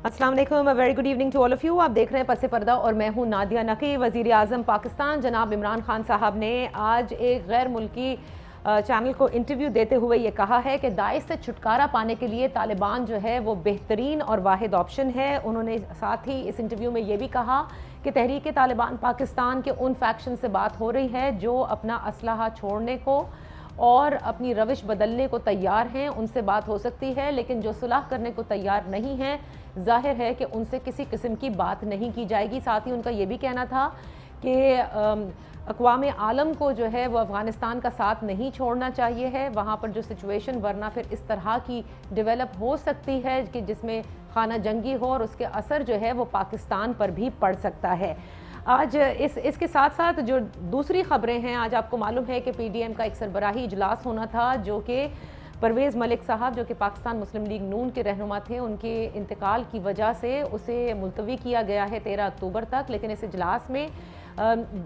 अस्सलाम वालेकुम, very good evening to all of you. आप देख रहे हैं पसे पर्दा और मैं हूं नादिया नकी। वज़ीर आज़म पाकिस्तान जनाब इमरान खान साहब ने आज एक गैर मुल्की चैनल को इंटरव्यू देते हुए ये कहा है कि दाइश से छुटकारा पाने के लिए तालिबान जो है वो बेहतरीन और वाहिद ऑप्शन है। उन्होंने साथ ही इस इंटरव्यू में ये भी कहा कि तहरीक तालिबान पाकिस्तान के उन फैक्शन से बात हो रही है जो अपना असलहा छोड़ने को और अपनी रविश बदलने को तैयार हैं, उनसे बात हो सकती है, लेकिन जो सुलह करने को तैयार नहीं हैं जाहिर है कि उनसे किसी किस्म की बात नहीं की जाएगी। साथ ही उनका ये भी कहना था कि अक़वाम आलम को जो है वो अफ़गानिस्तान का साथ नहीं छोड़ना चाहिए है, वहाँ पर जो सिचुएशन वरना फिर इस तरह की डेवलप हो सकती है कि जिसमें खाना जंगी हो और उसके असर जो है वो पाकिस्तान पर भी पड़ सकता है। आज इसके साथ साथ जो दूसरी ख़बरें हैं, आज आपको मालूम है कि PDM का एक सरबराही इजलास होना था जो कि परवेज़ मलिक साहब जो कि पाकिस्तान मुस्लिम लीग नून के रहनुमा थे, उनके इंतकाल की वजह से उसे मुलतवी किया गया है 13 अक्टूबर तक। लेकिन इस इजलास में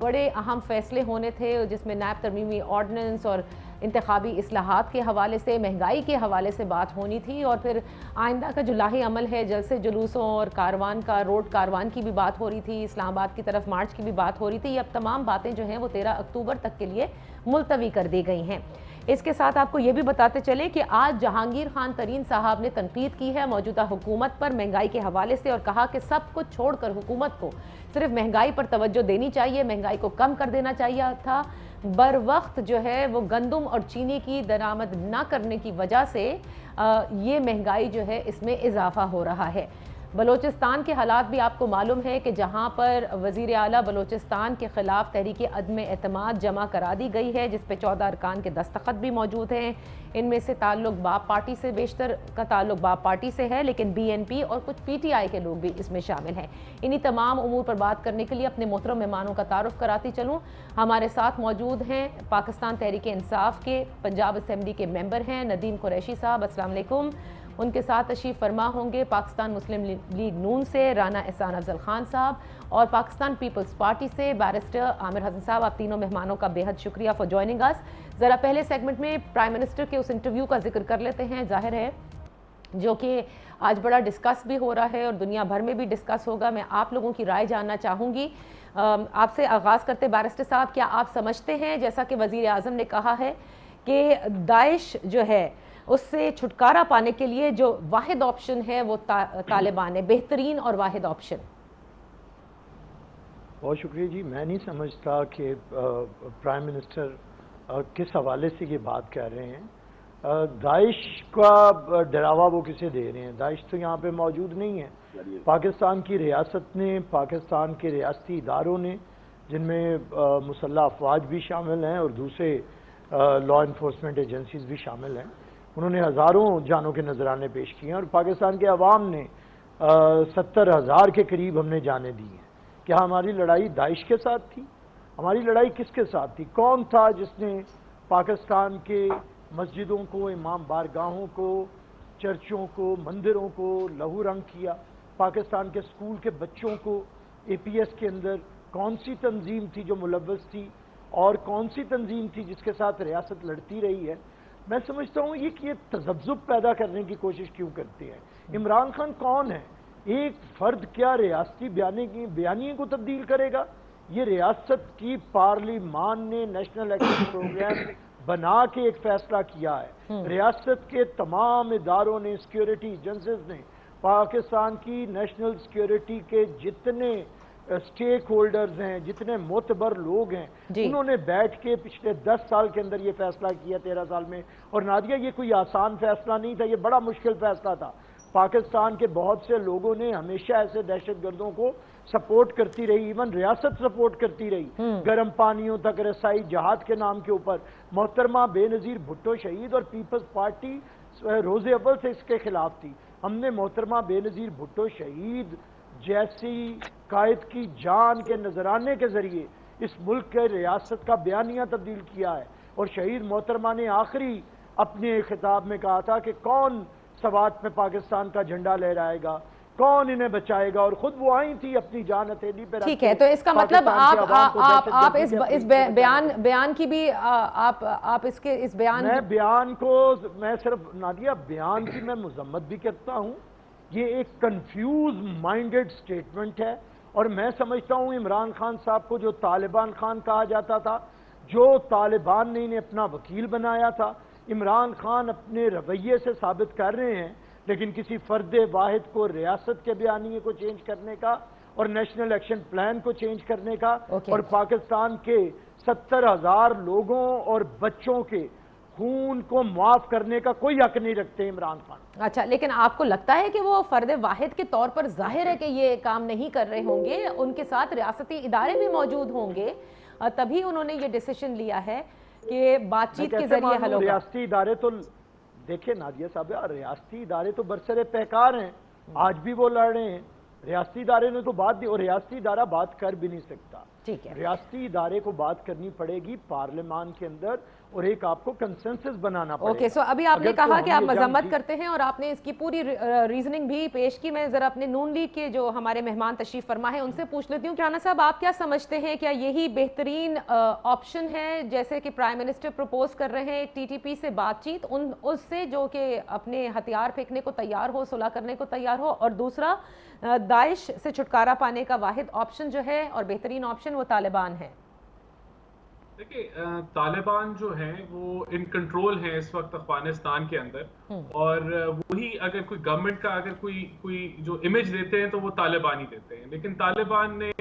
बड़े अहम फैसले होने थे जिसमें नैब तरमीमी ऑर्डनेंस और इंतखाबी इस्लाहात के हवाले से, महंगाई के हवाले से बात होनी थी और फिर आइंदा का जो लाही अमल है, जलसे जुलूसों और कारवान का, रोड कारवान की भी बात हो रही थी, इस्लामाबाद की तरफ मार्च की भी बात हो रही थी। ये अब तमाम बातें जो हैं वो 13 अक्टूबर तक के लिए मुलतवी कर दी गई हैं। इसके साथ आपको ये भी बताते चले कि आज जहांगीर खान तरीन साहब ने तनकीद की है मौजूदा हुकूमत पर महंगाई के हवाले से और कहा कि सब कुछ छोड़कर हुकूमत को सिर्फ महंगाई पर तवज्जो देनी चाहिए, महंगाई को कम कर देना चाहिए था। बर वक्त जो है वो गंदम और चीनी की दरामद ना करने की वजह से ये महंगाई जो है इसमें इजाफा हो रहा है। बलोचिस्तान के हालात भी आपको मालूम है कि जहां पर वज़ीर आला बलोचिस्तान के ख़िलाफ़ तहरीक अदम एतमाद जमा करा दी गई है, जिस पे 14 अरकान के दस्तखत भी मौजूद हैं। इनमें से ताल्लुक बाप पार्टी से, बेशतर का ताल्लुक बाप पार्टी से है, लेकिन BNP और कुछ PTI के लोग भी इसमें शामिल हैं। इन्हीं तमाम उमूर पर बात करने के लिए अपने मोहतरम मेहमानों का तारुफ कराती चलूँ। हमारे साथ मौजूद हैं पाकिस्तान तहरीक इंसाफ के पंजाब असम्बली के मेंबर हैं नदीम कुरैशी साहब, अस्सलाम वालेकुम। उनके साथ तशरीफ़ फरमा होंगे पाकिस्तान मुस्लिम लीग नून से राना एहसान अफजल खान साहब और पाकिस्तान पीपल्स पार्टी से बैरिस्टर आमिर हसन साहब। आप तीनों मेहमानों का बेहद शुक्रिया फॉर जॉइनिंग अस। ज़रा पहले सेगमेंट में प्राइम मिनिस्टर के उस इंटरव्यू का जिक्र कर लेते हैं, जाहिर है जो कि आज बड़ा डिस्कस भी हो रहा है और दुनिया भर में भी डिस्कस होगा। मैं आप लोगों की राय जानना चाहूँगी। आपसे आगाज़ करते बैरिस्टर साहब, क्या आप समझते हैं जैसा कि वज़ीर आज़म ने कहा है कि दाइश जो है उससे छुटकारा पाने के लिए जो वाहिद ऑप्शन है वो तालिबान है, बेहतरीन और वाहिद ऑप्शन? बहुत शुक्रिया जी। मैं नहीं समझता कि प्राइम मिनिस्टर किस हवाले से ये बात कह रहे हैं। दाइश का डरावा वो किसे दे रहे हैं? दाइश तो यहाँ पे मौजूद नहीं है। पाकिस्तान की रियासत ने, पाकिस्तान के रियासती इदारों ने, जिनमें मुसल्लह अफवाज भी शामिल हैं और दूसरे लॉ इन्फोर्समेंट एजेंसीज भी शामिल हैं, उन्होंने हज़ारों जानों के नजराने पेश किए हैं और पाकिस्तान के अवाम ने 70,000 के करीब हमने जाने दी हैं। क्या हमारी लड़ाई दाइश के साथ थी? हमारी लड़ाई किसके साथ थी? कौन था जिसने पाकिस्तान के मस्जिदों को, इमाम बारगाहों को, चर्चों को, मंदिरों को लहू रंग किया? पाकिस्तान के स्कूल के बच्चों को APS के अंदर कौन सी तंजीम थी जो मुलव्वस थी और कौन सी तंजीम थी जिसके साथ रियासत लड़ती रही है? मैं समझता हूँ ये कि ये तज़ब्ज़ुब पैदा करने की कोशिश क्यों करते हैं। इमरान खान कौन है? एक फ़र्द क्या रियासती बयानी को तब्दील करेगा? ये रियासत की पार्लिमान ने नेशनल एक्शन प्रोग्राम बना के एक फ़ैसला किया है। रियासत के तमाम इदारों ने, सिक्योरिटी एजेंसीज ने, पाकिस्तान की नेशनल सिक्योरिटी के जितने स्टेक होल्डर्स हैं, जितने मोतबर लोग हैं, उन्होंने बैठ के पिछले 10 साल के अंदर ये फैसला किया, 13 साल में। और नादिया, ये कोई आसान फैसला नहीं था, ये बड़ा मुश्किल फैसला था। पाकिस्तान के बहुत से लोगों ने हमेशा ऐसे दहशतगर्दों को सपोर्ट करती रही, इवन रियासत सपोर्ट करती रही, गर्म पानियों तक रसाई जहाद के नाम के ऊपर। मोहतरमा बेनज़ीर भुट्टो शहीद और पीपल्स पार्टी रोज़े अव्वल से इसके खिलाफ थी। हमने मोहतरमा बेनज़ीर भुट्टो शहीद जैसी कायद की जान के नजराने के जरिए इस मुल्क के रियासत का बयानिया तब्दील किया है। और शहीद मोहतरमा ने आखिरी अपने खिताब में कहा था कि कौन सवात में पाकिस्तान का झंडा लहराएगा, कौन इन्हें बचाएगा, और खुद वो आई थी अपनी जान हथेली पे। ठीक है, तो इसका मतलब आप इस बयान की भी आप इसके इस बयान मैं बयान को, मैं सिर्फ नादिया बयान की मैं मजम्मत भी करता हूँ, یہ ایک کنفیوز مائنڈڈ سٹیٹمنٹ ہے. اور میں سمجھتا ہوں عمران خان صاحب کو جو طالبان خان کہا جاتا تھا, جو طالبان نے انہیں اپنا وکیل بنایا تھا, عمران خان اپنے رویے سے ثابت کر رہے ہیں, لیکن کسی فرد واحد کو ریاست کے بیانیے کو چینج کرنے کا اور نیشنل ایکشن پلان کو چینج کرنے کا اور پاکستان کے 70,000 لوگوں اور بچوں کے خون کو معاف کرنے کا کوئی حق نہیں رکھتے عمران خان. اچھا, لیکن آپ کو لگتا ہے کہ وہ فرد واحد کے طور پر ظاہر ہے کہ یہ کام نہیں کر رہے ہوں گے, ان کے ساتھ ریاستی ادارے بھی موجود ہوں گے, تبھی انہوں نے یہ ڈیسیشن لیا ہے کہ بات چیت کے ذریعے حل ہوگا. ریاستی ادارے تو دیکھیں نادیہ صاحب, ریاستی ادارے تو برسر پیکار ہیں, آج بھی وہ لڑ رہے ہیں. ریاستی ادارے نے تو بات دی, اور ریاستی ادارہ بات کر بھی نہیں سکتا. ٹھیک ہے, ریاستی ادارے کو بات کرنی پڑے گی پارلیمان کے اندر, اور ایک آپ کو کنسنسس بنانا پڑے گا. اوکے, سو ابھی آپ نے کہا کہ آپ مذمت کرتے ہیں اور آپ نے اس کی پوری ریزننگ بھی پیش کی. میں ذرا اپنے نون لیگ کے جو ہمارے مہمان تشریف فرما ہے ان سے پوچھ لیتی ہوں. رانا صاحب, آپ کیا سمجھتے ہیں, کیا یہی بہترین آپشن ہے جیسے کہ پرائم منسٹر پروپوز کر رہے ہیں ٹی ٹی پی سے بات چیت, اس سے جو کہ اپنے ہتھیار پھینکنے کو تیار ہو, صلح کرنے کو تیار ہو, اور دوسرا داعش سے چھٹکارا پانے کا واحد آپشن جو ہے اور بہترین آپشن وہ طالبان ہے؟ دیکھیں, طالبان جو ہیں وہ ان کنٹرول ہیں اس وقت افغانستان کے اندر, اور وہی اگر کوئی گورنمنٹ کا اگر کوئی جو امیج دیتے ہیں تو وہ طالبان ہی دیتے ہیں. لیکن طالبان نے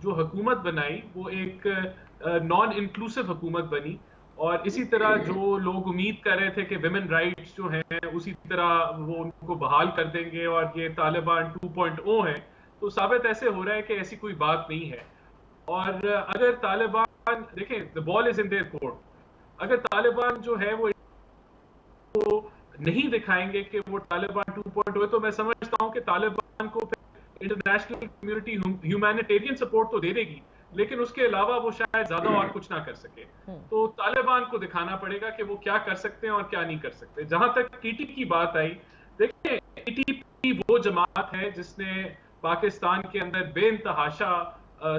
جو حکومت بنائی وہ ایک نان انکلوسیو حکومت بنی, اور اسی طرح جو لوگ امید کر رہے تھے کہ ویمن رائٹس جو ہیں اسی طرح وہ ان کو بحال کر دیں گے اور یہ طالبان 2.0 ہیں, تو ثابت ایسے ہو رہا ہے کہ ایسی کوئی بات نہیں ہے. اور اگر طالبان دیکھیں, the ball is in their court, اگر طالبان جو ہے وہ نہیں دکھائیں گے کہ وہ طالبان 2.0 ہے, تو میں سمجھتا ہوں کہ طالبان کو انٹرنیشنل کمیونٹی ہیومینیٹیرین سپورٹ تو دے دے گی, لیکن اس کے علاوہ وہ شاید زیادہ اور کچھ نہ کر سکے. تو طالبان کو دکھانا پڑے گا کہ وہ کیا کر سکتے ہیں اور کیا نہیں کر سکتے. جہاں تک ٹی ٹی کی بات آئی, دیکھیں ٹی ٹی پی وہ جماعت ہے جس نے پاکستان کے اندر بے انتہاشا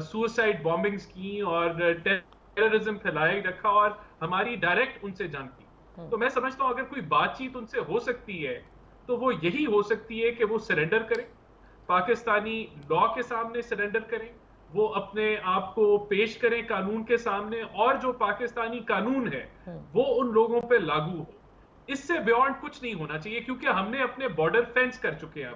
سوسائڈ بامبنگز کی اور ٹیررزم پھیلائے رکھا, اور ہماری ڈائریکٹ ان سے جنگ کی. تو میں سمجھتا ہوں اگر کوئی بات چیت ان سے ہو سکتی ہے تو وہ یہی ہو سکتی ہے کہ وہ سرنڈر کریں, پاکستانی لا کے سامنے سرنڈر کریں, وہ اپنے آپ کو پیش کریں قانون کے سامنے, اور جو پاکستانی قانون ہے وہ ان لوگوں پہ لاگو ہو. اس سے بیونڈ کچھ نہیں ہونا چاہیے, کیونکہ ہم نے اپنے بارڈر فینس کر چکے ہیں.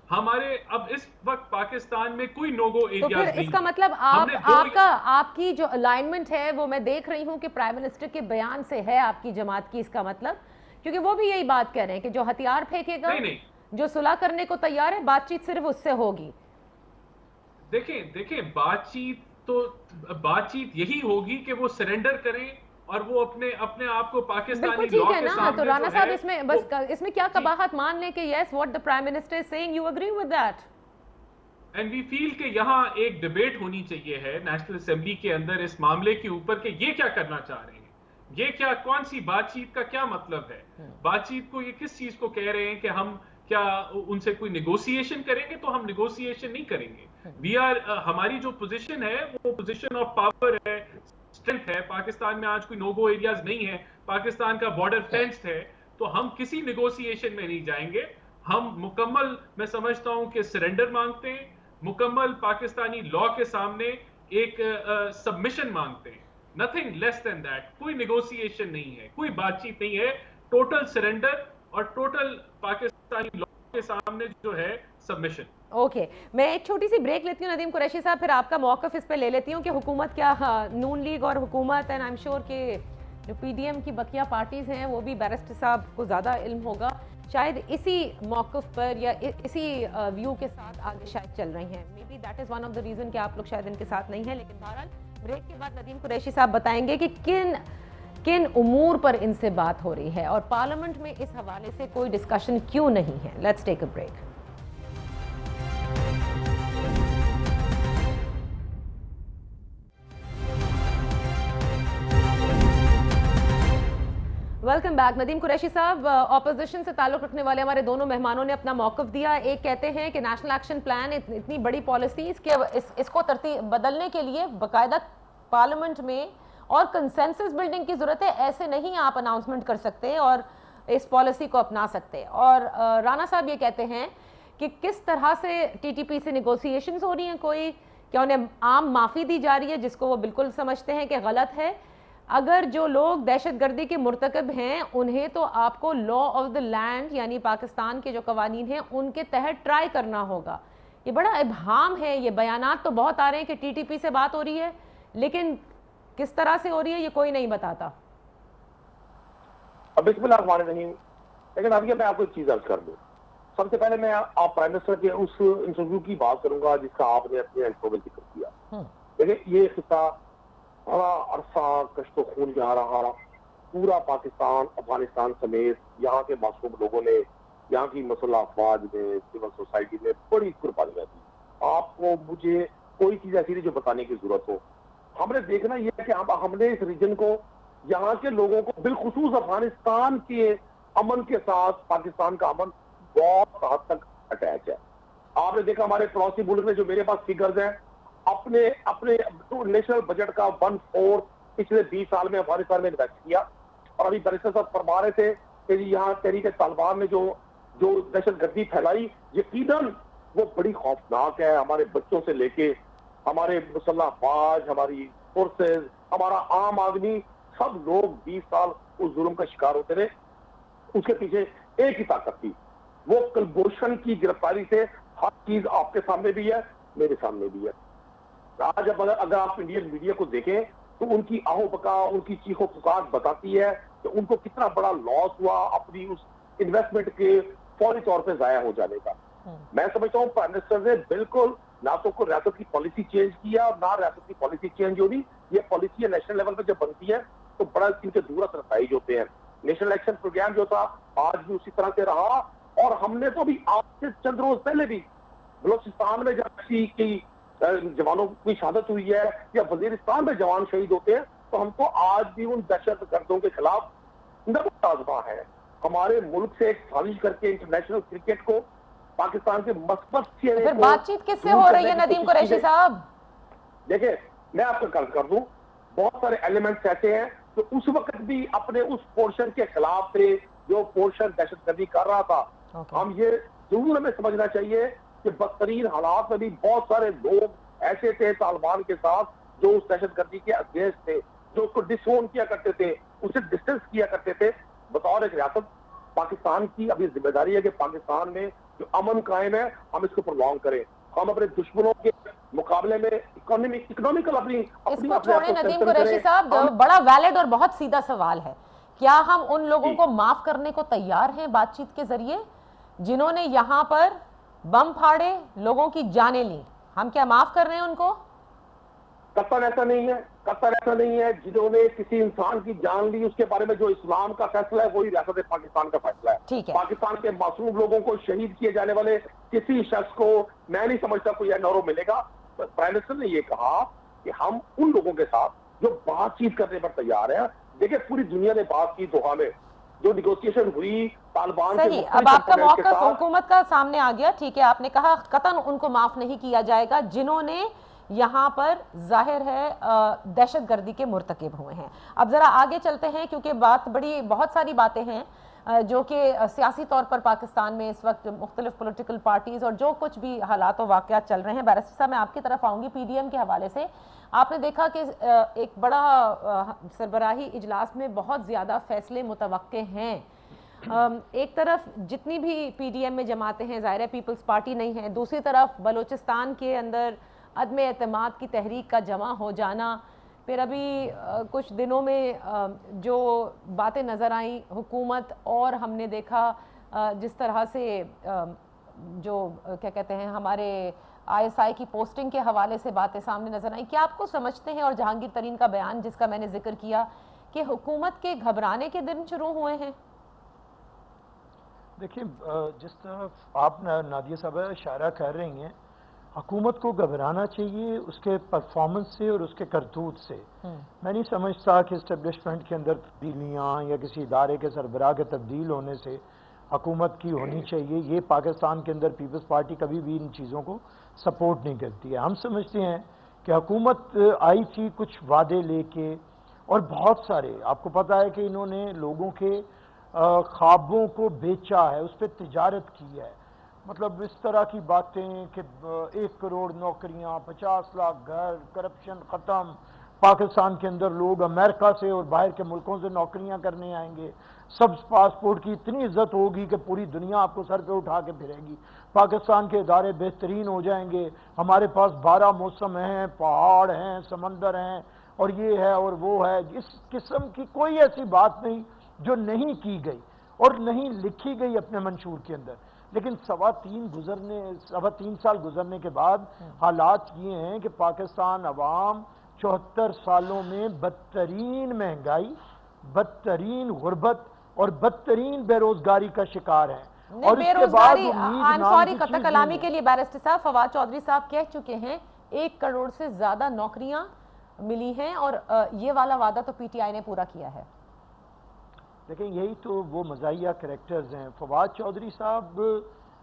ہمارے اب اس وقت پاکستان میں کوئی نوگو ایریاز نہیں. تو پھر اس کا مطلب آپ کی جو الائنمنٹ ہے وہ میں دیکھ رہی ہوں کہ پرائم منسٹر کے بیان سے ہے آپ کی جماعت کی, اس کا مطلب, کیونکہ وہ بھی یہی بات کہہ رہے ہیں کہ جو ہتھیار پھینکے گا, جو صلح کرنے کو تیار ہے, بات چیت صرف اس سے ہوگی. دیکھیں بات چیت یہی ہوگی کہ وہ سرنڈر کریں اور وہ اپنے آپ کو پاکستانی لا کے سامنے. تو رانا صاحب اس میں کیا قباحت مان لیں کہ yes what the prime minister is saying, you agree with that? And we feel کہ یہاں ایک ڈیبیٹ ہونی چاہیے ہے نیشنل اسمبلی کے اندر اس معاملے کے اوپر کہ یہ کیا کرنا چاہ رہے ہیں, یہ کیا کون سی بات چیت کا کیا مطلب ہے. بات چیت کو یہ کس چیز کو کہہ رہے ہیں کہ ہم کیا ان سے کوئی نیگوسیشن کریں گے, تو ہم نیگوسیشن نہیں کریں گے. ہماری جو پوزیشن ہے وہ پوزیشن آف پاور ہے, اسٹرینتھ ہے. پاکستان میں آج کوئی نوگو ایریاز نہیں ہے, پاکستان کا بارڈر فینسڈ ہے, تو ہم کسی نیگوسیشن میں نہیں جائیں گے. ہم مکمل, میں سمجھتا ہوں کہ سرنڈر مانگتے ہیں, مکمل پاکستانی لا کے سامنے ایک سبمیشن مانگتے ہیں, نتھنگ لیس دین دیٹ. کوئی نیگوسیشن نہیں ہے, کوئی بات چیت نہیں ہے, ٹوٹل سرنڈر اور ٹوٹل پاکستانی لا کے سامنے جو ہے سبمیشن. اوکے, میں ایک چھوٹی سی بریک لیتی ہوں ندیم قریشی صاحب, پھر آپ کا موقف اس پہ لے لیتی ہوں کہ حکومت کیا, نون لیگ اور حکومت, اینڈ آئی ایم شیور کہ جو پی ڈی ایم کی بقیہ پارٹیز ہیں وہ بھی بیرسٹر صاحب کو زیادہ علم ہوگا, شاید اسی موقف پر یا اسی ویو کے ساتھ آگے شاید چل رہی ہیں. Maybe that is one of the reason کہ آپ لوگ شاید ان کے ساتھ نہیں ہیں. لیکن بہرحال بریک کے بعد ندیم قریشی صاحب بتائیں گے کہ کن امور پر ان سے بات ہو رہی ہے اور پارلیمنٹ میں اس حوالے سے کوئی ڈسکشن کیوں نہیں ہے. Let's take a break. Welcome back. Nadeem Qureshi صاحب, اپوزیشن سے تعلق رکھنے والے ہمارے دونوں مہمانوں نے اپنا موقف دیا. ایک کہتے ہیں کہ نیشنل ایکشن پلان اتنی بڑی پالیسیز کہ اس کو ترتیب بدلنے کے لیے باقاعدہ پارلیمنٹ میں اور کنسنسس بلڈنگ کی ضرورت ہے, ایسے نہیں آپ اناؤنسمنٹ کر سکتے اور اس پالیسی کو اپنا سکتے. اور رانا صاحب یہ کہتے ہیں کہ کس طرح سے ٹی ٹی پی سے نیگوسیشنز ہو رہی ہیں؟ کوئی کیا انہیں عام معافی دی جا رہی ہے جس کو وہ بالکل سمجھتے ہیں کہ غلط ہے؟ اگر جو لوگ دہشت گردی کے مرتکب ہیں انہیں تو آپ کو لا آف دا لینڈ یعنی پاکستان کے جو قوانین ہیں ان کے تحت ٹرائی کرنا ہوگا. یہ بڑا ابہام ہے. یہ بیانات تو بہت آ رہے ہیں کہ ٹی ٹی پی سے بات ہو رہی ہے، لیکن کس طرح سے ہو رہی ہے یہ کوئی نہیں بتاتا. بسم اللہ الرحمن الرحیم. لیکن اب یہ میں آپ کو ایک چیز عرض کر دوں. سب سے پہلے میں آپ پرائم منسٹر کے اس انٹرویو کی بات کروں گا جس کا آپ نے اپنے انٹرو میں ذکر کیا. دیکھیں یہ خطہ بڑا عرصہ کشت و خون جہاں رہا، پورا پاکستان افغانستان سمیت یہاں کے معصوم لوگوں نے، یہاں کی مسلح افواج میں، سول سوسائٹی میں بڑی قربانیاں دی. آپ کو مجھے کوئی چیز ایسی نہیں جو بتانے کی ضرورت ہو. ہم نے دیکھنا یہ ہے کہ ہم نے اس ریجن کو، یہاں کے لوگوں کو، بالخصوص افغانستان کے امن کے ساتھ پاکستان کا امن بہت حد تک اٹیچ ہے. آپ نے دیکھا ہمارے پڑوسی ملک میں جو میرے پاس فگرز ہیں، اپنے نیشنل بجٹ کا 1/4 پچھلے 20 سال میں افغانستان میں انویسٹ کیا. اور ابھی بیرسٹر صاحب فرما رہے تھے کہ یہاں تحریک طالبان نے جو دہشت گردی پھیلائی، یقیناً وہ بڑی خوفناک ہے. ہمارے بچوں سے لے کے ہمارے مسلح افواج، ہماری فورسز، ہمارا عام آدمی، سب لوگ 20 سال اس ظلم کا شکار ہوتے رہے. اس کے پیچھے ایک ہی طاقت تھی، وہ کلبھوشن کی گرفتاری سے. ہر چیز آپ کے سامنے بھی ہے، میرے سامنے بھی ہے. آج اگر آپ انڈین میڈیا کو دیکھیں تو ان کی آہو بکا، ان کی چیخ و پکار بتاتی ہے کہ ان کو کتنا بڑا لاس ہوا اپنی اس انویسٹمنٹ کے فوری طور پہ ضائع ہو جانے کا. میں سمجھتا ہوں پرائم منسٹر نے بالکل نہ تو کوئی ریاست کی پالیسی چینج کیا اور نہ ریاست کی پالیسی چینج ہو رہی. یہ پالیسی ہے نیشنل لیول پہ جب بنتی ہے تو بڑا ان کے دور اثر نتائج ہوتے ہیں. نیشنل ایکشن پروگرام جو تھا آج بھی اسی طرح سے رہا. اور ہم نے تو بھی آج سے چند روز پہلے بھی بلوچستان میں جب کسی کی جوانوں کی شہادت ہوئی ہے یا وزیرستان میں جوان شہید ہوتے ہیں تو ہم کو آج بھی ان دہشت گردوں کے خلاف نبض آزما ہے. ہمارے ملک سے ایک سازش کر کے انٹرنیشنل کرکٹ کو، پاکستان کے مثبت چہرے کو، بات چیت کس سے ہو رہی ہے ندیم قریشی صاحب؟ دیکھیں میں آپ کو کر دوں، بہت سارے ایلیمنٹس ایسے ہیں جو اس وقت بھی اپنے اس پورشن کے خلاف تھے جو پورشن دہشت گردی کر رہا تھا. ہم یہ ضرور ہمیں سمجھنا چاہیے کہ بدترین حالات میں بھی بہت سارے لوگ ایسے تھے طالبان کے ساتھ جو اس دہشت گردی کے اگینسٹ تھے، جو اس کو ڈس اون کیا کرتے تھے، اسے ڈسٹنس کیا کرتے تھے. بطور ایک ریاست پاکستان کی ابھی ذمہ داری ہے کہ پاکستان میں جو امن قائم ہے ہم اس کو پرولونگ کریں. ہم اپنے دشمنوں کے مقابلے میں اکنامیکل اپنی اس کو چھوڑیں ندیم قریشی صاحب. بڑا ویلڈ اور بہت سیدھا سوال ہے، کیا ہم ان لوگوں کو معاف کرنے کو تیار ہیں بات چیت کے ذریعے جنہوں نے یہاں پر بم پھاڑے، لوگوں کی جانیں لی؟ ہم کیا معاف کر رہے ہیں ان کو؟ قطر ایسا نہیں ہے، قطر ایسا نہیں ہے. جنہوں نے کسی انسان کی جان لی اس کے بارے میں جو اسلام کا فیصلہ ہے وہی ریاست پاکستان کا فیصلہ ہے. پاکستان کے معصوم لوگوں کو شہید کیے جانے والے کسی شخص کو میں نہیں سمجھتا کوئی انورو ملے گا. پرائم منسٹر نے یہ کہا کہ ہم ان لوگوں کے ساتھ جو بات چیت کرنے پر تیار ہیں. دیکھیں پوری دنیا نے بات کی دوحہ میں، جو نیگوسیشن ہوئی طالبان کے. اب آپ کا موقف حکومت کا سامنے آ گیا، ٹھیک ہے، آپ نے کہا قطعاً ان کو معاف نہیں کیا جائے گا جنہوں نے یہاں پر ظاہر ہے دہشت گردی کے مرتکب ہوئے ہیں. اب ذرا آگے چلتے ہیں کیونکہ بہت ساری باتیں ہیں جو کہ سیاسی طور پر پاکستان میں اس وقت مختلف پولیٹیکل پارٹیز اور جو کچھ بھی حالات و واقعات چل رہے ہیں. بیرسٹر صاحب میں آپ کی طرف آؤں گی. پی ڈی ایم کے حوالے سے آپ نے دیکھا کہ ایک بڑا سربراہی اجلاس میں بہت زیادہ فیصلے متوقع ہیں. ایک طرف جتنی بھی پی ڈی ایم میں جماعتیں ہیں ظاہر ہے پیپلز پارٹی نہیں ہے، دوسری طرف بلوچستان کے اندر عدم اعتماد کی تحریک کا جمع ہو جانا، پھر ابھی کچھ دنوں میں جو باتیں نظر آئیں حکومت، اور ہم نے دیکھا جس طرح سے جو کیا کہتے ہیں ہمارے آئی ایس آئی کی پوسٹنگ کے حوالے سے باتیں سامنے نظر آئیں. کیا آپ کو سمجھتے ہیں، اور جہانگیر ترین کا بیان جس کا میں نے ذکر کیا، کہ حکومت کے گھبرانے کے دن شروع ہوئے ہیں؟ دیکھیں جس طرح آپ نادیہ صاحبہ اشارہ کر رہی ہیں، حکومت کو گھبرانا چاہیے اس کے پرفارمنس سے اور اس کے کرتوت سے. میں نہیں سمجھتا کہ اسٹیبلشمنٹ کے اندر تبدیلیاں یا کسی ادارے کے سربراہ کے تبدیل ہونے سے حکومت کی ہونی چاہیے. یہ پاکستان کے اندر پیپلز پارٹی کبھی بھی ان چیزوں کو سپورٹ نہیں کرتی ہے. ہم سمجھتے ہیں کہ حکومت آئی تھی کچھ وعدے لے کے، اور بہت سارے آپ کو پتہ ہے کہ انہوں نے لوگوں کے خوابوں کو بیچا ہے، اس پہ تجارت کی ہے. مطلب اس طرح کی باتیں کہ 1 کروڑ نوکریاں، 50 لاکھ گھر، کرپشن ختم، پاکستان کے اندر لوگ امریکہ سے اور باہر کے ملکوں سے نوکریاں کرنے آئیں گے، سبز پاسپورٹ کی اتنی عزت ہوگی کہ پوری دنیا آپ کو سر پہ اٹھا کے پھرے گی، پاکستان کے ادارے بہترین ہو جائیں گے، ہمارے پاس 12 موسم ہیں، پہاڑ ہیں، سمندر ہیں، اور یہ ہے اور وہ ہے. اس قسم کی کوئی ایسی بات نہیں جو نہیں کی گئی اور نہیں لکھی گئی اپنے منشور کے اندر. لیکن 3.25 سال گزرنے کے بعد حالات یہ ہیں کہ پاکستان عوام 74 سالوں میں بدترین مہنگائی، بدترین غربت اور بدترین بے روزگاری کا شکار ہیں. اور بے اس کے بعد روزگاری امید نام کی قطع چیز کلامی نہیں کے لیے بیرسٹر صاحب فواد چودھری صاحب کہہ چکے ہیں 1 کروڑ سے زیادہ نوکریاں ملی ہیں اور یہ والا وعدہ تو پی ٹی آئی نے پورا کیا ہے. لیکن یہی تو وہ مزاحیہ کریکٹرز ہیں. فواد چودھری صاحب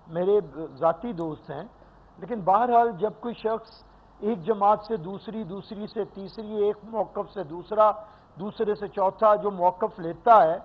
میرے ذاتی دوست ہیں، لیکن بہرحال جب کوئی شخص ایک جماعت سے دوسری، دوسری سے تیسری، ایک موقف سے دوسرا، دوسرے سے چوتھا جو موقف لیتا ہے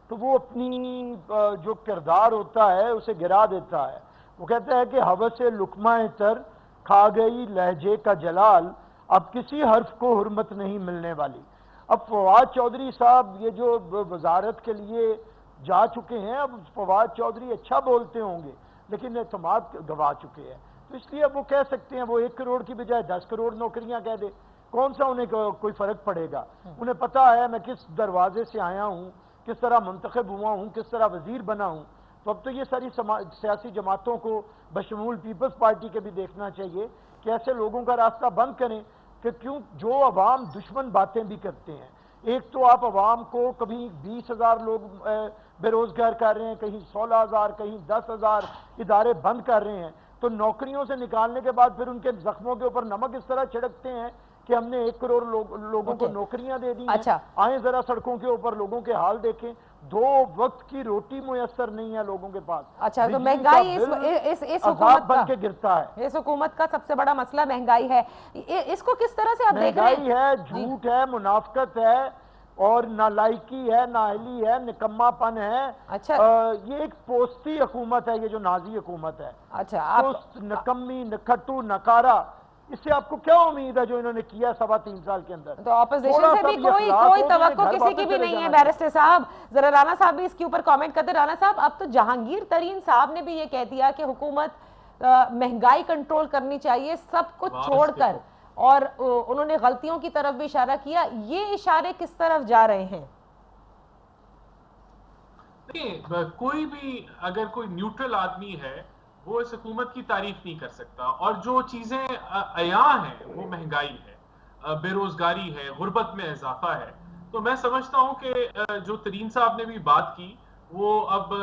تو وہ اپنی جو کردار ہوتا ہے اسے گرا دیتا ہے. وہ کہتا ہے کہ ہوس لقمہ تر کھا گئی لہجے کا جلال، اب کسی حرف کو حرمت نہیں ملنے والی. اب فواد چودھری صاحب یہ جو وزارت کے لیے جا چکے ہیں، اب فواد چودھری اچھا بولتے ہوں گے لیکن اعتماد گوا چکے ہیں، تو اس لیے اب وہ کہہ سکتے ہیں وہ 1 کروڑ کی بجائے 10 کروڑ نوکریاں کہہ دے، کون سا انہیں کوئی فرق پڑے گا. انہیں پتا ہے میں کس دروازے سے آیا ہوں، کس طرح منتخب ہوا ہوں، کس طرح وزیر بنا ہوں. تو اب تو یہ ساری سیاسی جماعتوں کو بشمول پیپلز پارٹی کے بھی دیکھنا چاہیے کہ ایسے لوگوں کا راستہ بند کریں کہ کیوں جو عوام دشمن باتیں بھی کرتے ہیں. ایک تو آپ عوام کو کبھی 20,000 لوگ بے روزگار کر رہے ہیں، کہیں 16,000، کہیں 10,000 ادارے بند کر رہے ہیں، تو نوکریوں سے نکالنے کے بعد پھر ان کے زخموں کے اوپر نمک اس طرح چھڑکتے ہیں کہ ہم نے 1 کروڑ لوگوں کو نوکریاں دے دی ہیں. آئیں ذرا سڑکوں کے اوپر لوگوں کے حال دیکھیں، 2 وقت کی روٹی میسر نہیں ہے لوگوں کے پاس. اچھا تو مہنگائی اس حکومت بن کے گرتا ہے. اس حکومت کا سب سے بڑا مسئلہ مہنگائی ہے. اس کو کس طرح سے آپ دیکھ رہے ہیں؟ مہنگائی ہے، جھوٹ ہے، منافقت ہے اور نالائکی ہے، نااہلی ہے، نکما پن ہے. یہ ایک پوستی حکومت ہے، یہ جو نازی حکومت ہے. پوست، نکمی، نکھٹو، نکارا. اس سے آپ کو کیا امید ہے جو انہوں نے کیا 3.25 سال کے اندر؟ تو اپوزیشن سے بھی کوئی توقع کسی کی بھی نہیں ہے. بیرسٹر صاحب ذرا رانا صاحب بھی اس کے اوپر کامنٹ کرتے. رانا صاحب اب تو جہانگیر ترین صاحب نے بھی یہ کہہ دیا کہ حکومت مہنگائی کنٹرول کرنی چاہیے سب کچھ چھوڑ کر، اور انہوں نے غلطیوں کی طرف بھی اشارہ کیا. یہ اشارے کس طرف جا رہے ہیں؟ دیکھیں، کوئی بھی اگر کوئی نیوٹرل آدمی ہے وہ اس حکومت کی تعریف نہیں کر سکتا، اور جو چیزیں عیاں ہیں وہ مہنگائی ہے، بے روزگاری ہے، غربت میں اضافہ ہے. تو میں سمجھتا ہوں کہ جو ترین صاحب نے بھی بات کی وہ اب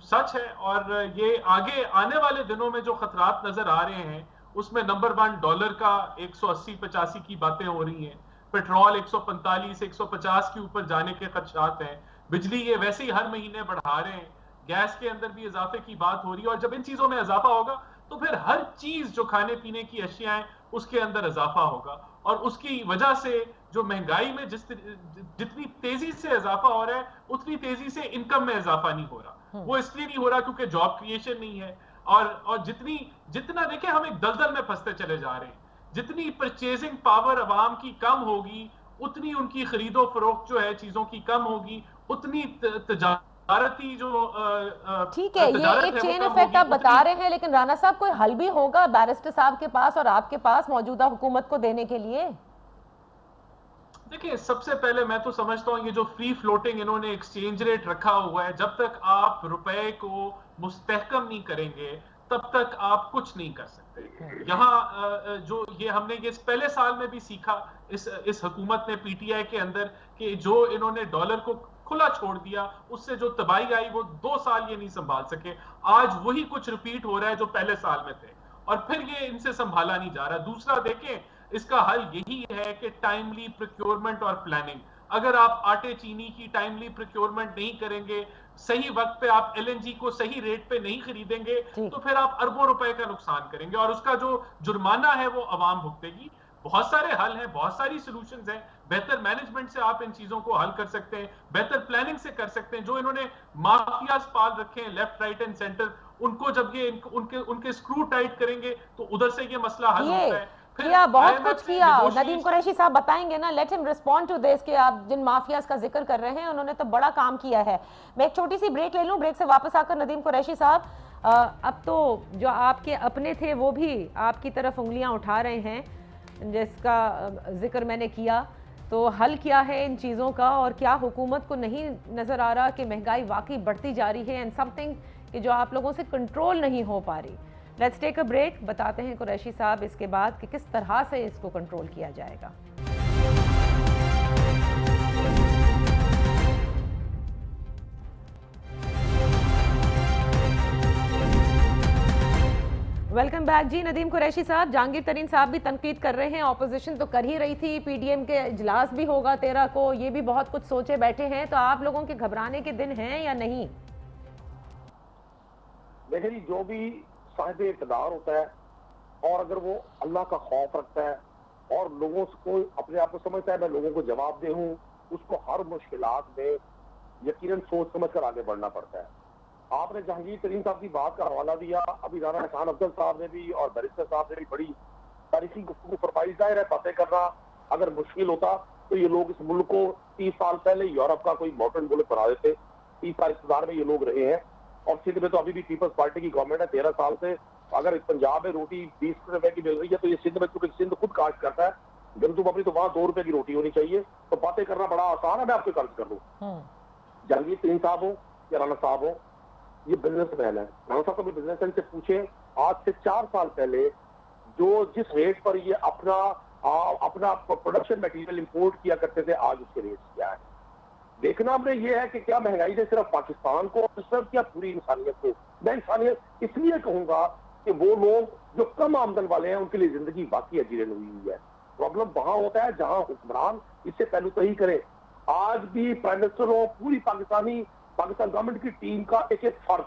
سچ ہے، اور یہ آگے آنے والے دنوں میں جو خطرات نظر آ رہے ہیں اس میں نمبر 1 ڈالر کا 180-85 کی باتیں ہو رہی ہیں، پیٹرول 145-150 کے اوپر جانے کے خدشات ہیں، بجلی یہ ویسے ہی ہر مہینے بڑھا رہے ہیں، گیس کے اندر بھی اضافے کی بات ہو رہی ہے. اور جب ان چیزوں میں اضافہ ہوگا تو پھر ہر چیز جو کھانے پینے کی اشیاء ہیں اس کے اندر اضافہ ہوگا، اور اس کی وجہ سے جو مہنگائی میں جتنی تیزی سے اضافہ ہو رہا ہے اتنی تیزی سے انکم میں اضافہ نہیں ہو رہا. وہ اس لیے نہیں ہو رہا کیونکہ جاب کریشن نہیں ہے، اور جتنا دیکھیں ہم ایک دلدل میں پھنستے چلے جا رہے ہیں. جتنی پرچیزنگ پاور عوام کی کم ہوگی اتنی ان کی خرید و فروخت جو ہے چیزوں کی کم ہوگی، اتنی تجارتی جو ٹھیک ہے. یہ ایک چین ایفیکٹ آپ بتا رہے ہیں، لیکن رانا صاحب کوئی حل بھی ہوگا بیرسٹر صاحب کے پاس اور آپ کے پاس موجودہ حکومت کو دینے کے لیے؟ دیکھیں، سب سے پہلے میں تو سمجھتا ہوں یہ جو فری فلوٹنگ انہوں نے ایکسچینج ریٹ رکھا ہوا ہے، جب تک آپ روپے کو مستحکم نہیں کریں گے تب تک آپ کچھ نہیں کر سکتے. یہاں جو یہ ہم نے یہ پہلے سال میں بھی سیکھا اس حکومت نے پی ٹی آئی کے اندر کہ جو انہوں نے ڈالر کو کھلا چھوڑ دیا اس سے جو تباہی آئی وہ 2 سال یہ نہیں سنبھال سکے. آج وہی کچھ ریپیٹ ہو رہا ہے جو پہلے سال میں تھے، اور پھر یہ ان سے سنبھالا نہیں جا رہا. دوسرا دیکھیں، اس کا حل یہی ہے کہ ٹائملی پروکیورمنٹ اور پلاننگ. اگر آپ آٹے چینی کی ٹائملی پروکیورمنٹ نہیں کریں گے، صحیح وقت پہ آپ ایل این جی کو صحیح ریٹ پہ نہیں خریدیں گے تو پھر آپ اربوں روپے کا نقصان کریں گے، اور اس کا جو جرمانہ ہے وہ عوام بھگتے گی. بہت سارے حل ہیں، بہت ساری سلوشنز ہیں. بہتر مینجمنٹ سے آپ ان چیزوں کو حل کر سکتے ہیں، بہتر پلاننگ سے کر سکتے ہیں. جو انہوں نے مافیاز پال رکھے ہیں لیفٹ رائٹ اینڈ سینٹر، उनको जब ये उनके स्क्रू टाइट करेंगे तो उधर से ये मसला हल होता है। किया, बहुत कुछ किया। नदीम कुरैशी साहब बताएंगे ना, let him respond to this कि आप जिन माफियाज का जिक्र कर रहे हैं उन्होंने तो बड़ा काम किया है। मैं एक छोटी सी ब्रेक ले लूं, ब्रेक से वापस आकर नदीम कुरैशी साहब, अब तो जो आपके अपने थे वो भी आपकी तरफ उंगलियां उठा रहे हैं, जिसका जिक्र मैंने किया, तो हल क्या है इन चीज़ों का, और क्या हुकूमत को नहीं नज़र आ रहा कि महंगाई वाकई बढ़ती जा रही है एंड समथिंग कि जो आप लोगों से कंट्रोल नहीं हो पा रही। लेट्स टेक अ ब्रेक, बताते हैं कुरैशी साहब इसके बाद कि किस तरह से इसको कंट्रोल किया जाएगा। वेलकम बैक जी। नदीम कुरैशी साहब, जहांगीर तरीन साहब भी तनकीद कर रहे हैं, ऑपोजिशन तो कर ही रही थी, पीडीएम के इजलास भी होगा 13 को, ये भी बहुत कुछ सोचे बैठे हैं, तो आप लोगों के घबराने के दिन हैं या नहीं? देखिए जी, जो भी साहिब इक़्तिदार होता है और अगर वो अल्लाह का खौफ रखता है और लोगों को अपने आप को समझता है मैं लोगों को जवाबदेह हूँ, उसको हर मुश्किलात में यकीनन सोच समझ कर आगे बढ़ना पड़ता है। आपने जहांगीर तरीन साहब की बात का हवाला दिया, अभी राना खान अफजल साहब ने भी और बैरिस्टर साहब ने भी बड़ी तारीखी गुफ्तगू फरमाई। जाहिर है बातें करना अगर मुश्किल होता तो ये लोग इस मुल्क को 30 साल पहले यूरोप का कोई मॉडर्न मुल्क बना देते। 30 साल इक़्तिदार में ये लोग रहे हैं और सिंध में तो अभी भी पीपल्स पार्टी की गवर्नमेंट है 13 साल से। अगर पंजाब में रोटी 20 रुपए की मिल रही है तो ये सिंध में, क्योंकि सिंध खुद काश्त करता है गंदम अपनी, तो वहां 2 रुपए की रोटी होनी चाहिए। तो बातें करना बड़ा आसान है, मैं आपको कर्ज कर दूं। जहांगीर तरीन साहब हो या राना साहब हो, ये बिजनेसमैन है। राना साहब को भी बिजनेसमैन से पूछे, आज से 4 साल पहले जो जिस रेट पर ये अपना प्रोडक्शन मटेरियल इंपोर्ट किया करते थे, आज उसके रेट क्या है। देखना हमने ये है कि क्या महंगाई ने सिर्फ पाकिस्तान को डिस्टर्ब किया, पूरी इंसानियत को। मैं इंसानियत इसलिए कहूंगा कि वो लोग जो कम आमदन वाले हैं उनके लिए जिंदगी वाकई अजीरन हुई है। प्रॉब्लम वहां होता है जहां हुक्मरान इससे पहलू तही करे। आज भी प्राइम मिनिस्टर हो, पूरी पाकिस्तान गवर्नमेंट की टीम का एक एक फर्द,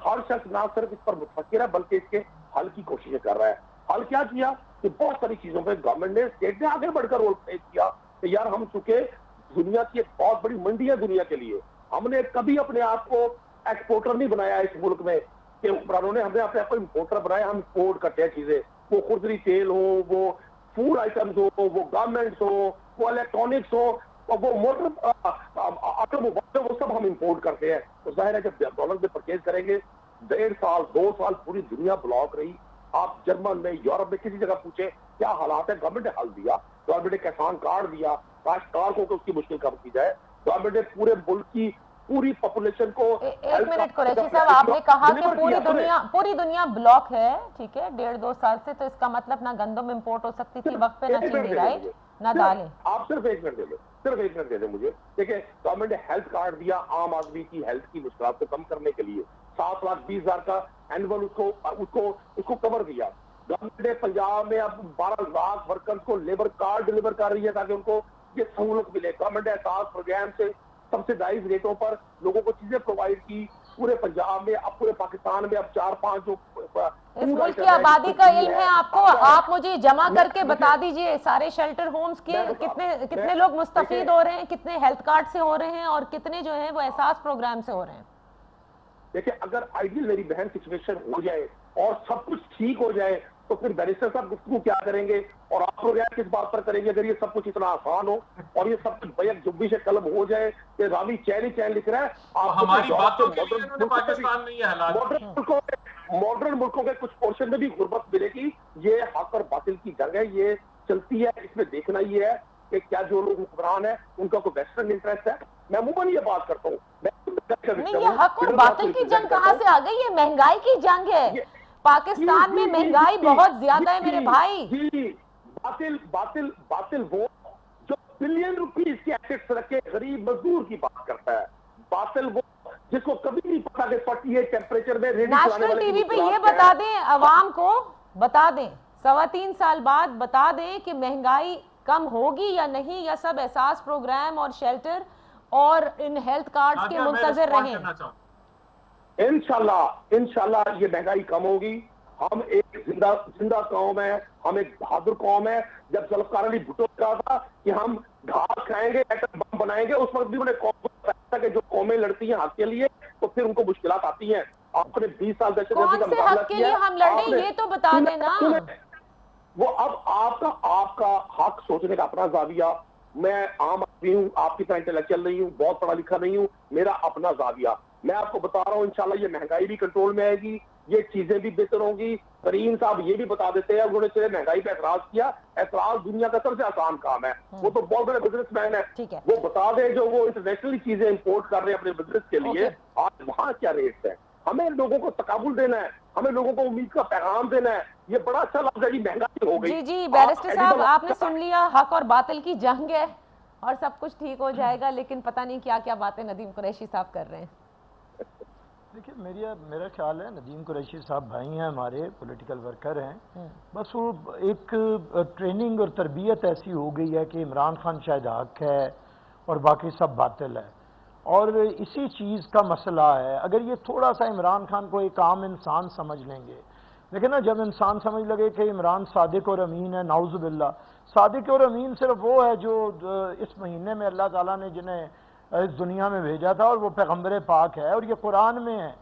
हर शख्स ना सिर्फ इस पर मुतफक्किर है बल्कि इसके हल की कोशिशें कर रहा है। हल क्या किया कि बहुत सारी चीजों पर गवर्नमेंट ने, स्टेट ने आगे बढ़कर रोल प्ले किया कि यार हम चुके दुनिया की एक बहुत बड़ी मंडी है दुनिया के लिए, हमने कभी अपने आप को एक्सपोर्टर नहीं बनाया इस मुल्क में कि हुक्मरानों ने हमने अपने आप को इम्पोर्टर बनाया। हम इम्पोर्ट करते हैं चीजें, वो खुदरी तेल हो, वो फूड आइटम्स हो, वो गारमेंट्स हो, वो इलेक्ट्रॉनिक्स हो, वो मोटर ऑटोमोबाइल, वो सब हम इंपोर्ट करते हैं। तो जाहिर है जब डॉलर में परचेज करेंगे, 1.5 साल 2 साल पूरी दुनिया ब्लॉक रही। आप जर्मन में, यूरोप में किसी जगह पूछे क्या हालात है, गवर्नमेंट ने हल दिया, गवर्नमेंट ने किसान कार्ड दिया, काश्तकार को उसकी मुश्किल कम की जाए। गवर्नमेंट ने पूरे मुल्क की पूरी पॉपुलेशन को। एक मिनट कुरैशी साहब, आपने कहा कि पूरी दुनिया ब्लॉक है, ठीक है, 1.5-2 साल से, तो इसका मतलब ना गंदम इंपोर्ट हो सकती थी वक्त पे, ना चीनी, राइट, ना दालें। आप सिर्फ 1 मिनट दे दो, सिर्फ 1 मिनट दे दे मुझे। देखिए, गवर्नमेंट ने हेल्थ कार्ड दिया आम आदमी की हेल्थ की मुश्किलात को कम करने के लिए, 7,20,000 का एनुअल उसको कवर दिया। गवर्नमेंट ने पंजाब में अब 12 लाख वर्कर्स को लेबर कार्ड डिलीवर कर रही है ताकि उनको ये सहूलत मिले। गवर्नमेंट ने एहसास प्रोग्राम से सब्सिडाइज रेटों पर लोगों को चीजें प्रोवाइड की। पूरे पंजाब में, अब पूरे पाकिस्तान में अब 4-5 जो इस मुल्क की आबादी का इल्म है आपको, आप मुझे जमा करके बता दीजिए सारे शेल्टर होम्स के कितने लोग मुस्तफीद हो रहे हैं, कितने हेल्थ कार्ड से हो रहे हैं और कितने जो है वो एहसास प्रोग्राम से हो रहे हैं। देखिए, अगर आइडियल मेरी बहन सिचुएशन हो जाए और सब कुछ ठीक हो जाए तो फिर बैरिस्टर साहब गुफ्तगू क्या करेंगे और आप प्रोग्राम किस बात पर करेंगे। अगर ये सब कुछ इतना आसान हो और ये सब कुछ बैक जुब्बी से कलम हो जाए कि रावी चैन ही चैन लिख रहा है, आप हमारी बातों के लिए उन्होंने पाकिस्तान में ये हालात, मॉडर्न मुल्कों के कुछ पोर्शन में भी गुर्बत मिलेगी। ये हक और बातिल की जंग है, ये चलती है। इसमें देखना ये है कि क्या जो लोग हुक्मरान है उनका कोई वेस्टर्न इंटरेस्ट है। मैं अमूमन ये बात करता हूँ, नहीं, ये हक और बातिल की जंग कहाँ से आ गई? ये महंगाई की जंग है। पाकिस्तान में महंगाई बहुत ज्यादा है मेरे भाई। जी, बातिल वो जो बिलियन रुपीस के एसेट्स रखे गरीब मजदूर की बात करता है। बातिल वो जिसको कभी नहीं पता कि 48 टेम्परेचर में नेशनल टीवी पे ये बता दें, अवाम को बता दें, 3.25 साल बाद बता दें कि महंगाई कम होगी या नहीं, या सब एहसास प्रोग्राम और शेल्टर और इन हेल्थ कार्ड्स के मुंतजर रहें। इंशाल्लाह ये महंगाई कम होगी। हम एक जिंदा कौम है, हम एक बहादुर कौम है। जब जुल्फ़िकार अली भुट्टो ने कहा था कि हम घास खाएंगे, एटम बम बनाएंगे, उस वक्त भी उन्हें कौम को बताया था कि जो कौमें लड़ती हैं हक के लिए तो फिर उनको मुश्किलात आती हैं। आपने 20 साल दहशत कौन गर्दी का से मुकाबला हक के लिए हम लड़े ये तो बता देना। वो अब आपका हक सोचने का अपना जाविया, मैं आम आदमी हूँ, आपकी तरह इंटेलेक्चुअल नहीं हूँ, बहुत पढ़ा लिखा नहीं हूँ, मेरा अपना जाविया। मैं आपको बता रहा हूँ इंशाल्लाह ये महंगाई भी कंट्रोल में आएगी, ये चीजें भी बेहतर होंगी। करीम साहब ये भी बता देते हैं, उन्होंने सिर्फ महंगाई पे एतराज किया, एतराज दुनिया का सबसे आसान काम है, वो तो बहुत बड़े बिजनेसमैन है, वो बता दें जो वो इंटरनेशनली चीजें इंपोर्ट कर रहे हैं अपने बिजनेस के लिए, आज वहाँ क्या रेट्स है। हमें लोगों को तकाबुल देना है, हमें लोगों को उम्मीद का पैगाम देना है। ये बड़ा अच्छा लफ्ज़ है जी, महंगाई हो गई। जी जी बैरिस्टर साहब आपने सुन लिया, हक और बातिल की जंग है और सब कुछ ठीक हो जाएगा, लेकिन पता नहीं क्या क्या बातें नदीम कुरैशी साहब कर रहे हैं। देखिए मेरा ख्याल है नदीम कुरैशी साहब भाई हैं, हमारे पॉलिटिकल वर्कर हैं, बस वो एक ट्रेनिंग और तरबियत ऐसी हो गई है कि इमरान खान शायद हक है और बाकी सब बातिल है, और इसी चीज़ का मसला है। अगर ये थोड़ा सा इमरान खान को एक आम इंसान समझ लेंगे, लेकिन ना जब इंसान समझ लगे कि इमरान सादिक और अमीन है, नाउज़ुबिल्लाह, सादिक और अमीन सिर्फ वो है जो इस महीने में अल्लाह ताला ने जिन्हें इस दुनिया में भेजा था, और वो पैगम्बर पाक है, और ये कुरान में है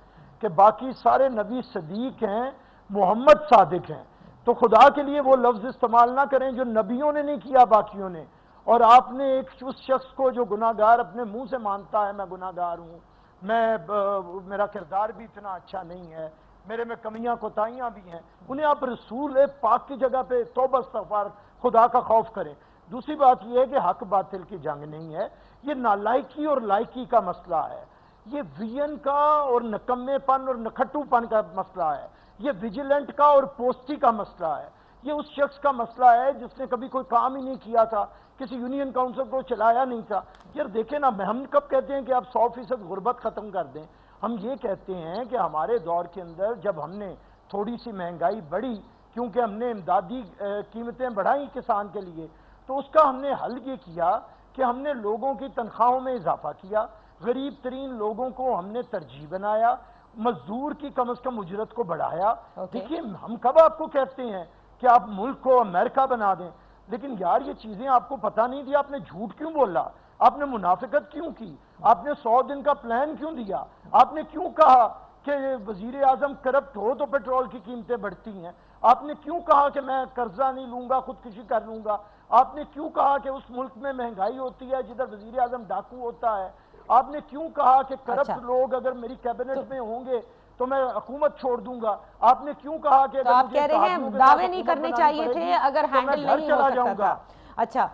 कि बाकी सारे नबी सदीक हैं, मोहम्मद सादिक हैं। तो खुदा के लिए वो लफ्ज़ इस्तेमाल ना करें जो नबियों ने नहीं किया बाकियों ने। और आपने एक उस शख्स को जो गुनाहगार अपने मुंह से मानता है मैं गुनाहगार हूँ, मेरा किरदार भी इतना अच्छा नहीं है, मेरे में कमियां कोताहियां भी हैं, उन्हें आप रसूल पाक की जगह पे तौबा इस्तग़फ़ार खुदा का खौफ करें। दूसरी बात यह है कि हक बातिल की जंग नहीं है, ये नालायकी और लायकी का मसला है, ये विजन का और नकम्मेपन और नखट्टूपन का मसला है, ये विजिलेंट का और पोस्टी का मसला है, ये उस शख्स का मसला है जिसने कभी कोई काम ही नहीं किया था, किसी यूनियन काउंसिल को चलाया नहीं था। यार देखें ना, हम कब कहते हैं कि आप 100% गुर्बत खत्म कर दें? हम ये कहते हैं कि हमारे दौर के अंदर जब हमने थोड़ी सी महंगाई बढ़ी, क्योंकि हमने इमदादी कीमतें बढ़ाई किसान के लिए, तो उसका हमने हल ये किया कि हमने लोगों की तनख्वाहों में इजाफा किया, गरीब तरीन लोगों को हमने तरजीह बनाया, मजदूर की कम अज कम उजरत को बढ़ाया। देखिए हम कब आपको कहते हैं कि आप मुल्क को अमेरिका बना दें, लेकिन यार ये चीजें आपको पता नहीं थी, आपने झूठ क्यों बोला, आपने मुनाफिकत क्यों की, आपने 100 दिन का प्लान क्यों दिया, आपने क्यों कहा कि वजीर आजम करप्ट हो तो पेट्रोल की कीमतें बढ़ती हैं, आपने क्यों कहा कि मैं कर्जा नहीं लूंगा खुदकुशी कर लूंगा, आपने क्यों कहा कि उस मुल्क में महंगाई होती है जिधर वजीर आजम डाकू होता है, आपने क्यों कहा कि करप्ट लोग अगर मेरी कैबिनेट में होंगे तो मैं हुकूमत छोड़ दूंगा, आपने क्यों कहा कि तो आप कह रहे हैं दावे नहीं करने चाहिए थे अगर हैंडल नहीं हो सकता था। अच्छा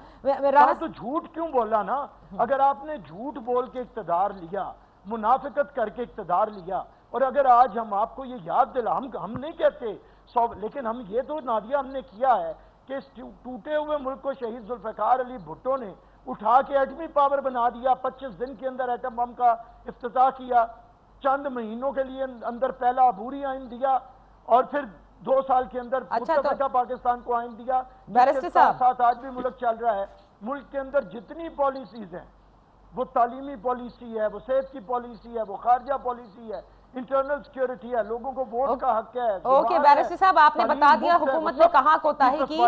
तो झूठ क्यों बोला ना? अगर आपने झूठ बोल के इक्तदार लिया, मुनाफिकत करके इक्तदार लिया, और अगर आज हम आपको ये याद दिला, हम नहीं कहते लेकिन हम ये तो नादिया हमने किया है कि इस टूटे हुए मुल्क को शहीद जुल्फ़िकार अली भुट्टो ने उठा के एटमी पावर बना दिया, 25 दिन के अंदर एटम बम का इफ्तिताह किया, चंद महीनों के लिए अंदर पहला अबूरी आइन दिया, और फिर 2 साल के अंदर मुतफ़िक़ा पाकिस्तान को आइन दिया। बैरिस्टर साहब साथ आज भी मुल्क चल रहा है। मुल्क के अंदर जितनी पॉलिसीज हैं, वो तालीमी पॉलिसी है, वो सेहत की पॉलिसी है, वो खारजा पॉलिसी है, इंटरनल सिक्योरिटी है, लोगों को वोट का हक है। ओके बैरिस्टर साहब आपने बता दिया हुकूमत ने कहाँ कोताही की।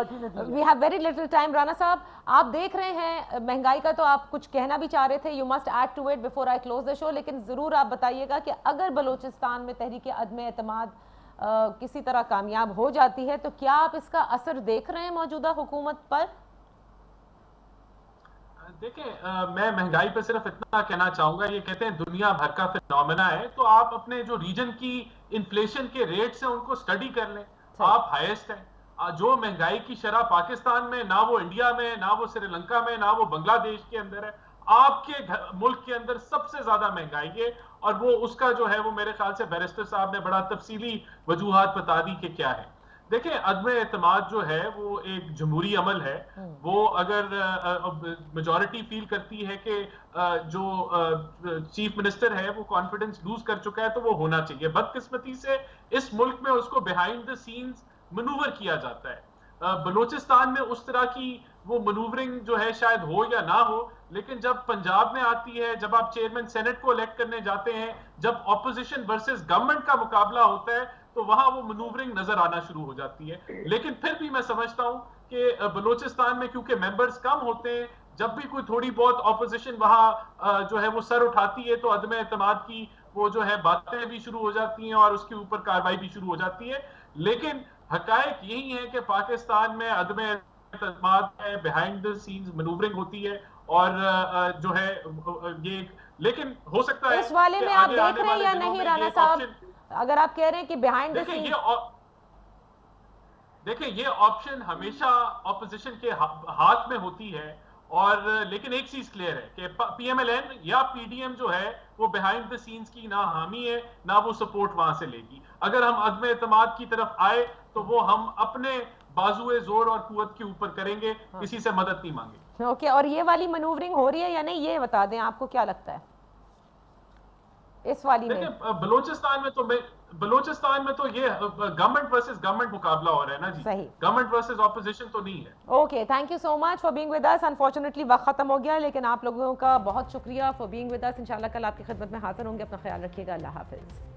We have very little time. Rana साहब आप देख रहे हैं महंगाई का, तो आप कुछ कहना भी चाह रहे थे, you must add to it before I close the show, लेकिन जरूर आप बताइएगा कि अगर बलूचिस्तान में तहरीक अदम एतमाद किसी तरह कामयाब हो जाती है तो क्या आप इसका असर देख रहे हैं मौजूदा हुकूमत पर? देखिए मैं महंगाई पर सिर्फ इतना कहना चाहूंगा, ये कहते हैं दुनिया भर का फिनोमेना है, तो आप अपने जो रीजन की इन्फ्लेशन के रेट्स हैं उनको स्टडी कर लें, आप हाईएस्ट हैं। जो महंगाई की शरह पाकिस्तान में, ना वो इंडिया में, ना वो श्रीलंका में, ना वो बांग्लादेश के अंदर है, आपके मुल्क के अंदर सबसे ज्यादा महंगाई है। और वो उसका जो है वो मेरे ख्याल से बैरिस्टर साहब ने बड़ा तफसीली वजूहात बता दी कि क्या है। देखिए अदम एतमाद जो है वो एक जमहूरी अमल है, वो अगर मेजॉरिटी फील करती है कि जो चीफ मिनिस्टर है वो कॉन्फिडेंस लूज कर चुका है तो वो होना चाहिए। बदकिस्मती से इस मुल्क में उसको बिहाइंड द सीन्स मनूवर किया जाता है। बलूचिस्तान में उस तरह की वो मनूवरिंग जो है शायद हो या ना हो, लेकिन जब पंजाब में आती है, जब आप चेयरमैन सेनेट को इलेक्ट करने जाते हैं, जब ऑपोजिशन वर्सेस गवर्नमेंट का मुकाबला होता है, तो वहां वो मनूवरिंग नजर आना शुरू हो जाती है। लेकिन फिर भी मैं समझता हूं कि बलूचिस्तान में क्योंकि मेंबर्स कम होते हैं, जब भी कोई थोड़ी बहुत ऑपोजिशन वहां जो है वो सर उठाती है तो अदम एतमाद की وہ جو ہے باتیں بھی شروع ہو جاتی ہیں اور اس کے اوپر کارروائی بھی شروع ہو جاتی ہے. لیکن حقائق یہی ہے کہ پاکستان میں عدم اعتماد ہے, بیہائنڈ دا سینز مینوورنگ ہوتی ہے, اور جو ہے یہ, لیکن ہو سکتا ہے اس والے میں آپ دیکھ رہے ہیں یا نہیں رانا صاحب, اگر آپ کہہ رہے ہیں کہ بیہائنڈ دا سینز, دیکھیں یہ آپشن ہمیشہ اپوزیشن کے ہاتھ میں ہوتی ہے, اور لیکن ایک چیز کلیئر ہے کہ پی ایم ایل این یا پی ڈی ایم جو ہے وہ بیہائنڈ دا سینز کی نہ حامی ہے نہ وہ سپورٹ وہاں سے لے گی. اگر ہم عدم اعتماد کی طرف آئے تو وہ ہم اپنے بازوئے زور اور قوت کے اوپر کریں گے, کسی سے مدد نہیں مانگیں. اوکے, اور یہ والی مینوورنگ ہو رہی ہے یا نہیں یہ بتا دیں, آپ کو کیا لگتا ہے اس والی میں؟ دیکھیں بلوچستان میں تو یہ گورنمنٹ ورسز گورنمنٹ مقابلہ ہو رہا ہے نا جی, صحیح, گورنمنٹ ورسز اپوزیشن تو نہیں ہے. Okay, thank you so much for being with us. Unfortunately وقت ختم ہو گیا, لیکن آپ لوگوں کا بہت شکریہ فار بینگ ود اس. انشاءاللہ کل آپ کی خدمت میں حاضر ہوں گے. اپنا خیال رکھیے گا. اللہ حافظ.